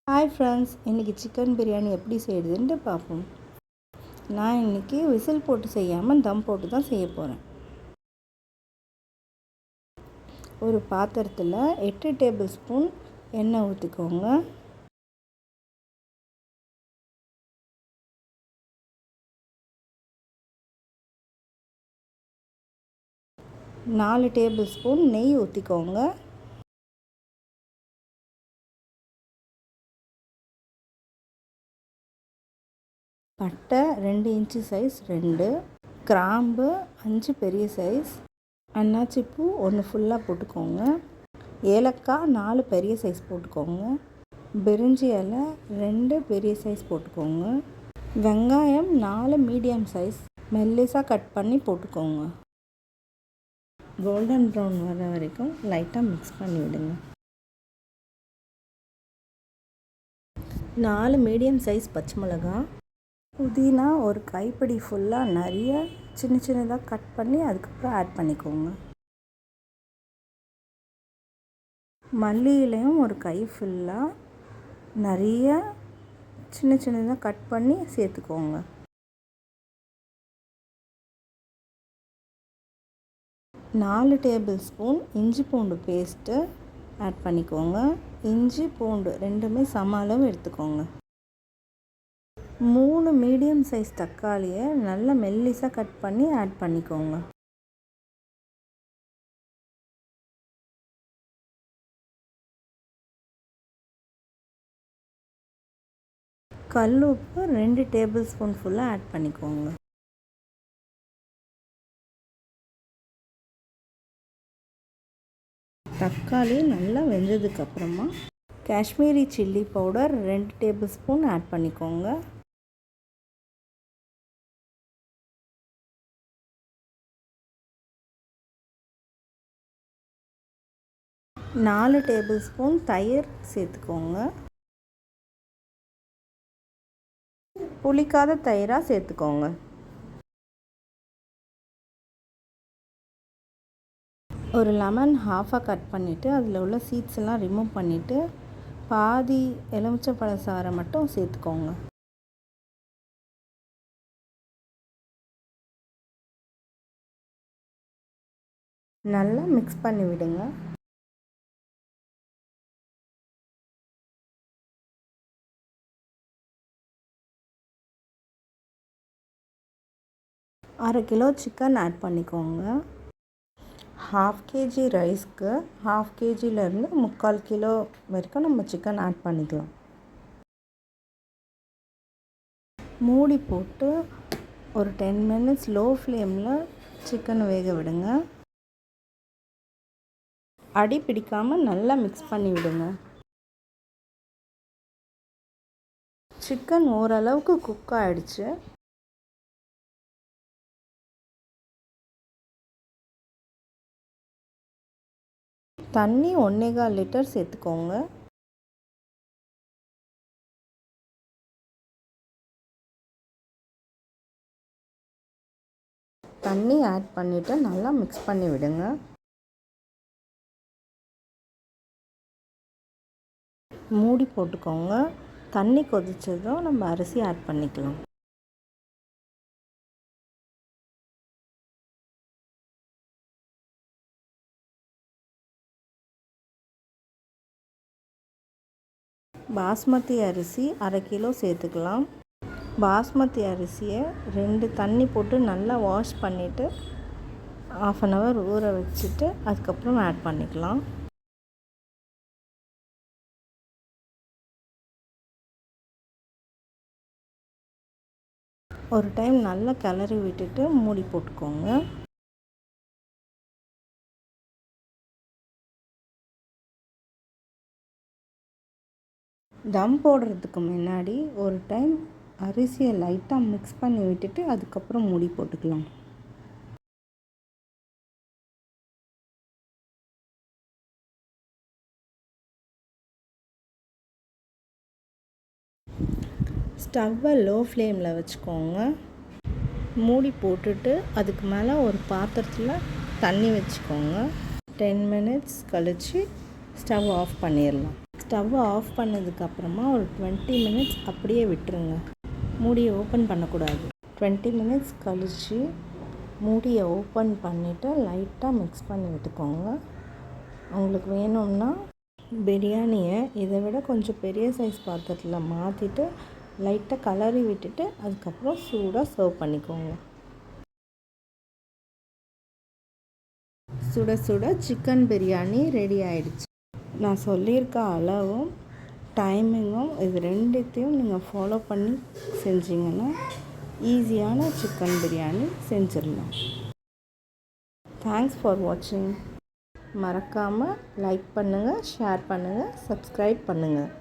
Hi friends, இன்றைக்கி chicken biryani எப்படி செய்யுதுன்ட்டு பார்ப்போம். நான் இன்றைக்கி விசில் போட்டு செய்யாமல் தம் போட்டு தான் செய்ய போகிறேன். ஒரு பாத்திரத்தில் 8 டேபிள் ஸ்பூன் எண்ணெய் ஊற்றிக்கோங்க. நாலு டேபிள் ஸ்பூன் நெய் ஊற்றிக்கோங்க. பட்டை 2 இன்ச்சு சைஸ் 2, கிராம்பு 5 பெரிய சைஸ், அன்னாச்சிப்பூ 1 ஃபுல்லாக போட்டுக்கோங்க. ஏலக்காய் 4 பெரிய சைஸ் போட்டுக்கோங்க. பிரிஞ்சி இலை 2 பெரிய சைஸ் போட்டுக்கோங்க. வெங்காயம் 4 மீடியம் சைஸ் மெல்லிசாக கட் பண்ணி போட்டுக்கோங்க. கோல்டன் ப்ரௌன் வர வரைக்கும் லைட்டாக மிக்ஸ் பண்ணி விடுங்க. 4 மீடியம் சைஸ் பச்சை மிளகாய், புதினா ஒரு கைப்பிடி ஃபுல்லாக நிறைய சின்ன சின்னதாக கட் பண்ணி அதுக்கப்புறம் ஆட் பண்ணிக்கோங்க. மல்லி இலையும் ஒரு கை ஃபுல்லாக நிறைய சின்ன சின்னதாக கட் பண்ணி சேர்த்துக்கோங்க. நாலு டேபிள் ஸ்பூன் இஞ்சி பூண்டு பேஸ்ட்டு ஆட் பண்ணிக்கோங்க. இஞ்சி பூண்டு ரெண்டுமே சம அளவு எடுத்துக்கோங்க. 3 மீடியம் சைஸ் தக்காளியை நல்லா மெல்லிசாக கட் பண்ணி ஆட் பண்ணிக்கோங்க. கல் உப்பு 2 டேபிள் ஸ்பூன் ஃபுல்லாக ஆட் பண்ணிக்கோங்க. தக்காளி நல்லா வெந்ததுக்கப்புறமா Kashmiri chilli powder 2 tablespoon add பண்ணிக்கோங்க. நாலு டேபிள் ஸ்பூன் தயிர் சேர்த்துக்கோங்க. புளிக்காத தயிராக சேர்த்துக்கோங்க. ஒரு லெமன் ஹாஃபாக கட் பண்ணிவிட்டு அதில் உள்ள சீட்ஸ் எல்லாம் ரிமூவ் பண்ணிவிட்டு பாதி எலுமிச்சைப்பழ சாறை மட்டும் சேர்த்துக்கோங்க. நல்லா மிக்ஸ் பண்ணி விடுங்க. அரை கிலோ சிக்கன் ஆட் பண்ணிக்கோங்க. 1/2 kg ரைஸ்க்கு 1/2 kgலேருந்து 3/4 கிலோ வரைக்கும் நம்ம சிக்கன் ஆட் பண்ணிக்கலாம். மூடி போட்டு ஒரு 10 மினிட்ஸ் லோ ஃப்ளேமில் சிக்கனை வேக விடுங்க. அடி பிடிக்காமல் நல்லா மிக்ஸ் பண்ணி விடுங்க. சிக்கன் ஓரளவுக்கு குக் ஆகிடுச்சு. தண்ணி 1.25 லிட்டர் சேர்த்துக்கோங்க. தண்ணி ஆட் பண்ணிவிட்டு நல்லா மிக்ஸ் பண்ணி விடுங்க. மூடி போட்டுக்கோங்க. தண்ணி கொதிச்சதும் நம்ம அரிசி ஆட் பண்ணிக்கலாம். பாஸ்மதி அரிசி அரை கிலோ சேர்த்துக்கலாம். பாஸ்மதி அரிசியை 2 தண்ணி போட்டு நல்லா வாஷ் பண்ணிவிட்டு 1/2 hour ஊற வச்சுட்டு அதுக்கப்புறம் ஆட் பண்ணிக்கலாம். ஒரு டைம் நல்லா கிளறி விட்டுட்டு மூடி போட்டுக்கோங்க. தம் போடுறதுக்கு முன்னாடி ஒரு டைம் அரிசியை லைட்டாக மிக்ஸ் பண்ணி விட்டுட்டு அதுக்கப்புறம் மூடி போட்டுக்கலாம். ஸ்டவ்வை லோ ஃப்ளேமில் வச்சுக்கோங்க. மூடி போட்டுட்டு அதுக்கு மேலே ஒரு பாத்திரத்தில் தண்ணி வச்சுக்கோங்க. 10 மினிட்ஸ் கழித்து ஸ்டவ் ஆஃப் பண்ணிடலாம். ஸ்டவ்வை ஆஃப் பண்ணதுக்கப்புறமா ஒரு 20 மினிட்ஸ் அப்படியே விட்டுருங்க. மூடியை ஓப்பன் பண்ணக்கூடாது. 20 மினிட்ஸ் கழித்து மூடியை ஓப்பன் பண்ணிவிட்டு லைட்டாக மிக்ஸ் பண்ணி விட்டுக்கோங்க. உங்களுக்கு வேணும்னா பிரியாணியை இதை விட கொஞ்சம் பெரிய சைஸ் பாத்திரத்தில் மாற்றிட்டு லைட்டாக கலரி விட்டுட்டு அதுக்கப்புறம் சூடாக சர்வ் பண்ணிக்கோங்க. சுட சுட சிக்கன் பிரியாணி ரெடி ஆயிடுச்சு. நான் சொல்லியிருக்க அளவும் டைமிங்கும் இது ரெண்டுத்தையும் நீங்கள் ஃபாலோ பண்ணி செஞ்சிங்கன்னா ஈஸியான சிக்கன் பிரியாணி செஞ்சிடலாம். தேங்க்ஸ் ஃபார் வாட்சிங். மறக்காமல் லைக் பண்ணுங்கள், ஷேர் பண்ணுங்கள், சப்ஸ்கிரைப் பண்ணுங்கள்.